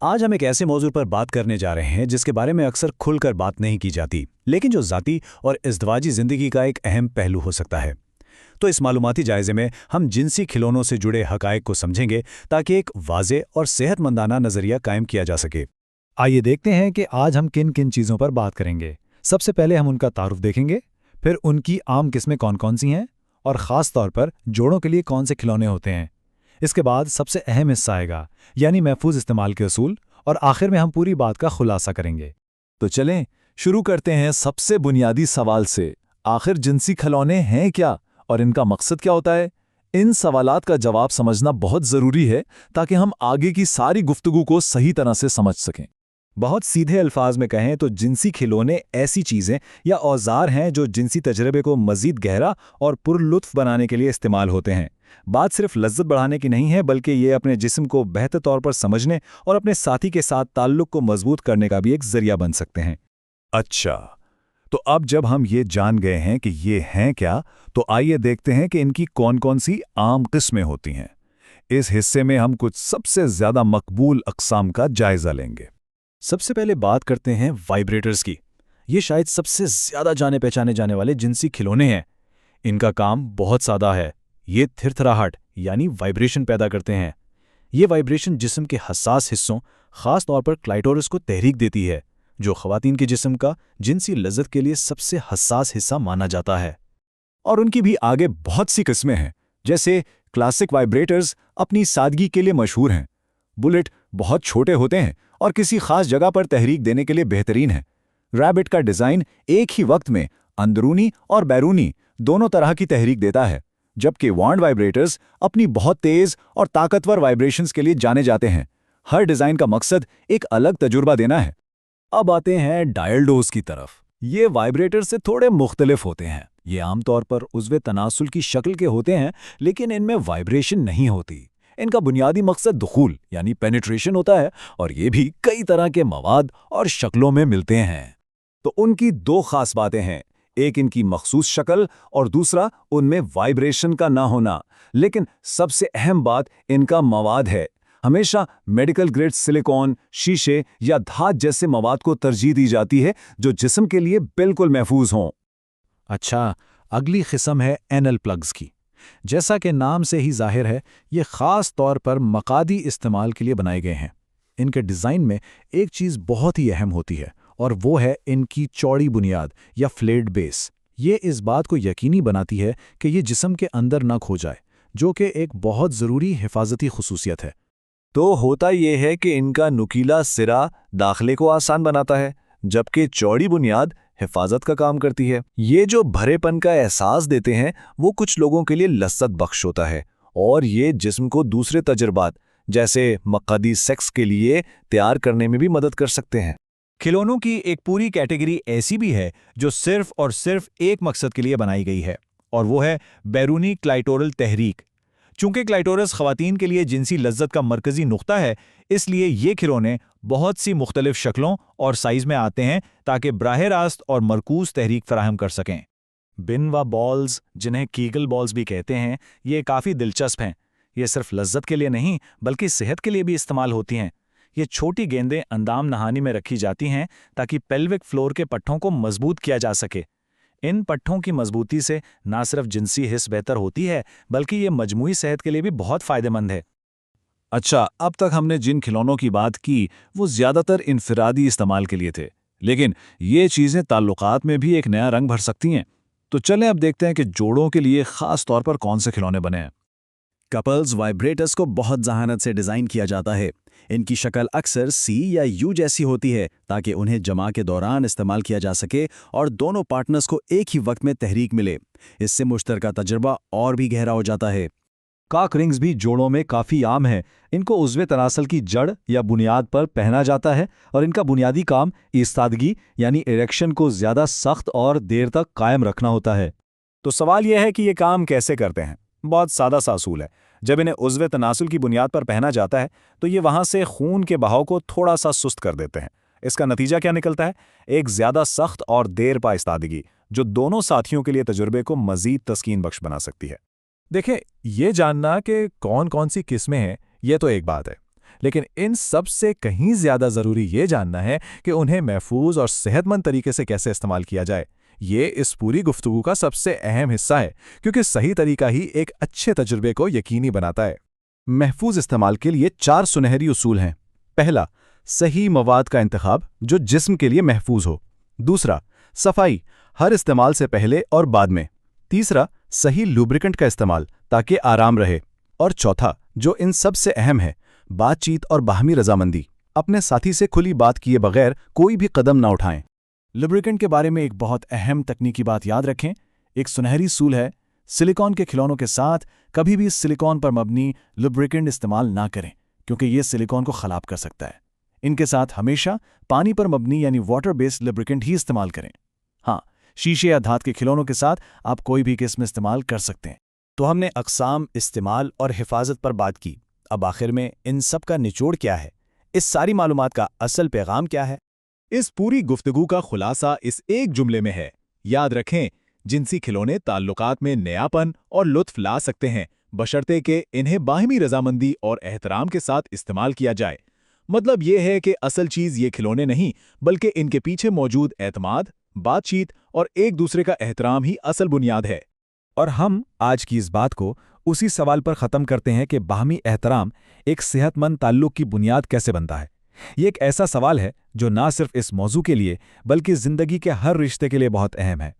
آج ہم ایک ایسے موضوع پر بات کرنے جا رہے ہیں جس کے بارے میں اکثر کھل کر بات نہیں کی جاتی، لیکن جو ذاتی اور ازدواجی زندگی کا ایک اہم پہلو ہو سکتا ہے۔ تو اس معلوماتی جائزے میں ہم جنسی کھلونوں سے جڑے حقائق کو سمجھیں گے تاکہ ایک واضح اور صحت مندانہ نظریہ قائم کیا جا سکے۔ آئیے دیکھتے ہیں کہ آج ہم کن کن چیزوں پر بات کریں گے۔ سب سے پہلے ہم ان کا تعارف دیکھیں گے، پھر ان کی عام قسمیں کون کون سی ہیں اور خاص طور پر جوڑوں کے لیے کون سے کھلونے ہوتے ہیں۔ اس کے بعد سب سے اہم حصہ آئے گا، یعنی محفوظ استعمال کے اصول، اور آخر میں ہم پوری بات کا خلاصہ کریں گے۔ تو چلیں شروع کرتے ہیں سب سے بنیادی سوال سے۔ آخر جنسی کھلونے ہیں کیا اور ان کا مقصد کیا ہوتا ہے؟ ان سوالات کا جواب سمجھنا بہت ضروری ہے تاکہ ہم آگے کی ساری گفتگو کو صحیح طرح سے سمجھ سکیں۔ بہت سیدھے الفاظ میں کہیں تو جنسی کھلونے ایسی چیزیں یا اوزار ہیں جو جنسی تجربے کو مزید گہرا اور پرلطف بنانے کے لیے استعمال ہوتے ہیں۔ بات صرف لذت بڑھانے کی نہیں ہے، بلکہ یہ اپنے جسم کو بہتر طور پر سمجھنے اور اپنے ساتھی کے ساتھ تعلق کو مضبوط کرنے کا بھی ایک ذریعہ بن سکتے ہیں۔ اچھا، تو اب جب ہم یہ جان گئے ہیں کہ یہ ہیں کیا، تو آئیے دیکھتے ہیں کہ ان کی کون کون سی عام قسمیں ہوتی ہیں۔ اس حصے میں ہم کچھ سب سے زیادہ مقبول اقسام کا جائزہ لیں گے۔ سب سے پہلے بات کرتے ہیں وائبریٹرز کی۔ یہ شاید سب سے زیادہ جانے پہچانے جانے والے جنسی کھلونے ہیں۔ ان کا کام بہت سادہ ہے، یہ تھرتھراہٹ یعنی وائبریشن پیدا کرتے ہیں۔ یہ وائبریشن جسم کے حساس حصوں، خاص طور پر کلائٹورس کو تحریک دیتی ہے، جو خواتین کے جسم کا جنسی لذت کے لیے سب سے حساس حصہ مانا جاتا ہے۔ اور ان کی بھی آگے بہت سی قسمیں ہیں، جیسے کلاسک وائبریٹرز اپنی سادگی کے لیے مشہور ہیں۔ بلٹ بہت چھوٹے ہوتے ہیں اور کسی خاص جگہ پر تحریک دینے کے لیے بہترین ہیں۔ ریبٹ کا ڈیزائن ایک ہی وقت میں اندرونی اور بیرونی دونوں طرح کی تحریک دیتا ہے، جبکہ وانڈ وائبریٹرز اپنی بہت تیز اور طاقتور وائبریشنز کے لیے جانے جاتے ہیں۔ ہر ڈیزائن کا مقصد ایک الگ تجربہ دینا ہے۔ اب آتے ہیں ڈائلڈوز کی طرف۔ یہ وائبریٹر سے تھوڑے مختلف ہوتے ہیں۔ یہ عام طور پر عضو تناسل کی شکل کے ہوتے ہیں، لیکن ان میں وائبریشن نہیں ہوتی۔ ان کا بنیادی مقصد دخول یعنی پینیٹریشن ہوتا ہے، اور یہ بھی کئی طرح کے مواد اور شکلوں میں ملتے ہیں۔ تو ان کی دو خاص باتیں ہیں، ایک ان کی مخصوص شکل اور دوسرا ان میں وائبریشن کا نہ ہونا۔ لیکن سب سے اہم بات ان کا مواد ہے۔ ہمیشہ میڈیکل گریڈ سلیکون، شیشے یا دھات جیسے مواد کو ترجیح دی جاتی ہے جو جسم کے لیے بالکل محفوظ ہوں۔ اچھا، اگلی قسم ہے اینل پلگز کی۔ جیسا کہ نام سے ہی ظاہر ہے، یہ خاص طور پر مقعدی استعمال کے لیے بنائے گئے ہیں۔ ان کے ڈیزائن میں ایک چیز بہت ہی اہم ہوتی ہے، اور وہ ہے ان کی چوڑی بنیاد یا فلیٹ بیس۔ یہ اس بات کو یقینی بناتی ہے کہ یہ جسم کے اندر نہ کھو جائے، جو کہ ایک بہت ضروری حفاظتی خصوصیت ہے۔ تو ہوتا یہ ہے کہ ان کا نکیلا سرا داخلے کو آسان بناتا ہے، جبکہ چوڑی بنیاد حفاظت کا کام کرتی ہے۔ یہ جو بھرے پن کا احساس دیتے ہیں وہ کچھ لوگوں کے لیے لذت بخش ہوتا ہے، اور یہ جسم کو دوسرے تجربات جیسے مقعدی سیکس کے لیے تیار کرنے میں بھی مدد کر سکتے ہیں۔ کھلونوں کی ایک پوری کیٹیگری ایسی بھی ہے جو صرف اور صرف ایک مقصد کے لیے بنائی گئی ہے، اور وہ ہے بیرونی کلائٹورل تحریک۔ چونکہ کلائٹورس خواتین کے لیے جنسی لذت کا مرکزی نقطہ ہے، اس لیے یہ کھلونے بہت سی مختلف شکلوں اور سائز میں آتے ہیں تاکہ براہ راست اور مرکوز تحریک فراہم کر سکیں۔ بن و بالز، جنہیں کیگل بالز بھی کہتے ہیں، یہ کافی دلچسپ ہیں۔ یہ صرف لذت کے لیے نہیں بلکہ صحت کے لیے بھی استعمال ہوتی ہیں۔ یہ چھوٹی گیندیں اندام نہانی میں رکھی جاتی ہیں تاکہ پیلوک فلور کے پٹھوں کو مضبوط کیا جا سکے۔ ان پٹھوں کی مضبوطی سے نہ صرف جنسی حس بہتر ہوتی ہے بلکہ یہ مجموعی صحت کے لیے بھی بہت فائدہ مند ہے۔ اچھا، اب تک ہم نے جن کھلونوں کی بات کی وہ زیادہ تر انفرادی استعمال کے لیے تھے، لیکن یہ چیزیں تعلقات میں بھی ایک نیا رنگ بھر سکتی ہیں۔ تو چلیں اب دیکھتے ہیں کہ جوڑوں کے لیے خاص طور پر کون سے کھلونے بنے ہیں۔ کپلز وائبریٹرز کو بہت ذہانت سے ڈیزائن کیا جاتا ہے۔ ان کی شکل اکثر سی یا یو جیسی ہوتی ہے تاکہ انہیں جماع کے دوران استعمال کیا جا سکے اور دونوں پارٹنرز کو ایک ہی وقت میں تحریک ملے۔ اس سے مشترکہ تجربہ اور بھی گہرا ہو جاتا ہے۔ کاک رنگز بھی جوڑوں میں کافی عام ہیں۔ ان کو عضو تناسل کی جڑ یا بنیاد پر پہنا جاتا ہے، اور ان کا بنیادی کام ایستادگی یعنی اریکشن کو زیادہ سخت اور دیر تک قائم رکھنا ہوتا ہے۔ تو سوال یہ ہے کہ یہ کام کیسے کرتے ہیں؟ بہت سادہ سا اصول ہے۔ جب انہیں عضو تناسل کی بنیاد پر پہنا جاتا ہے تو یہ وہاں سے خون کے بہاؤ کو تھوڑا سا سست کر دیتے ہیں۔ اس کا نتیجہ کیا نکلتا ہے؟ ایک زیادہ سخت اور دیر پا ایستادگی، جو دونوں ساتھیوں کے لیے تجربے کو مزید تسکین بخش بنا سکتی ہے۔ دیکھیں، یہ جاننا کہ کون کون سی قسمیں ہیں یہ تو ایک بات ہے، لیکن ان سب سے کہیں زیادہ ضروری یہ جاننا ہے کہ انہیں محفوظ اور صحت مند طریقے سے کیسے استعمال کیا جائے۔ یہ اس پوری گفتگو کا سب سے اہم حصہ ہے، کیونکہ صحیح طریقہ ہی ایک اچھے تجربے کو یقینی بناتا ہے۔ محفوظ استعمال کے لیے 4 سنہری اصول ہیں۔ پہلا، صحیح مواد کا انتخاب جو جسم کے لیے محفوظ ہو۔ دوسرا، صفائی ہر استعمال سے پہلے اور بعد میں۔ تیسرا، صحیح لوبریکنٹ کا استعمال تاکہ آرام رہے۔ اور چوتھا، جو ان سب سے اہم ہے، بات چیت اور باہمی رضامندی۔ اپنے ساتھی سے کھلی بات کیے بغیر کوئی بھی قدم نہ اٹھائیں۔ لبریکنٹ کے بارے میں ایک بہت اہم تکنیکی بات یاد رکھیں۔ ایک سنہری اصول ہے، سلیکون کے کھلونوں کے ساتھ کبھی بھی سلیکون پر مبنی لبریکنٹ استعمال نہ کریں، کیونکہ یہ سلیکون کو خراب کر سکتا ہے۔ ان کے ساتھ ہمیشہ پانی پر مبنی یعنی واٹر بیسڈ لبریکنٹ ہی استعمال کریں۔ ہاں، شیشے یا دھات کے کھلونوں کے ساتھ آپ کوئی بھی قسم استعمال کر سکتے ہیں۔ تو ہم نے اقسام، استعمال اور حفاظت پر بات کی۔ اب آخر میں ان سب کا نچوڑ کیا ہے؟ اس ساری معلومات کا اصل پیغام کیا ہے؟ اس پوری گفتگو کا خلاصہ اس ایک جملے میں ہے۔ یاد رکھیں، جنسی کھلونے تعلقات میں نیاپن اور لطف لا سکتے ہیں، بشرطے کہ انہیں باہمی رضامندی اور احترام کے ساتھ استعمال کیا جائے۔ مطلب یہ ہے کہ اصل چیز یہ کھلونے نہیں، بلکہ ان کے پیچھے موجود اعتماد، بات چیت اور ایک دوسرے کا احترام ہی اصل بنیاد ہے۔ اور ہم آج کی اس بات کو اسی سوال پر ختم کرتے ہیں کہ باہمی احترام ایک صحت مند تعلق کی بنیاد کیسے بنتا ہے۔ یہ ایک ایسا سوال ہے جو نہ صرف اس موضوع کے لیے بلکہ زندگی کے ہر رشتے کے لیے بہت اہم ہے۔